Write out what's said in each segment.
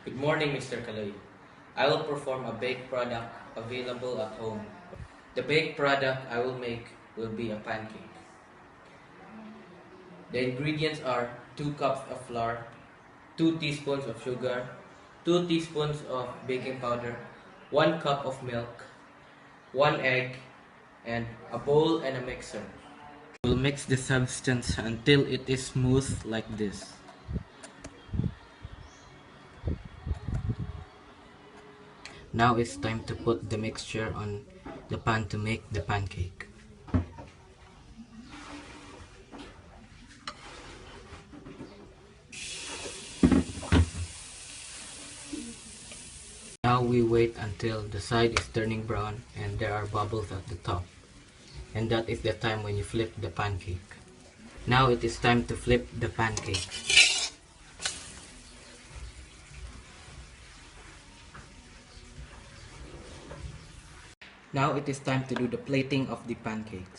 Good morning, Mr. Kaloy. I will perform a baked product available at home. The baked product I will make will be a pancake. The ingredients are 2 cups of flour, 2 teaspoons of sugar, 2 teaspoons of baking powder, 1 cup of milk, 1 egg, and a bowl and a mixer. We'll mix the substance until it is smooth like this. Now it's time to put the mixture on the pan to make the pancake. Now we wait until the side is turning brown and there are bubbles at the top. And that is the time when you flip the pancake. Now it is time to flip the pancake. Now it is time to do the plating of the pancakes.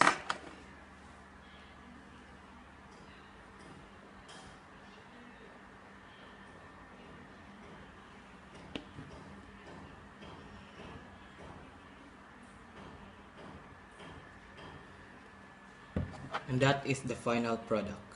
And that is the final product.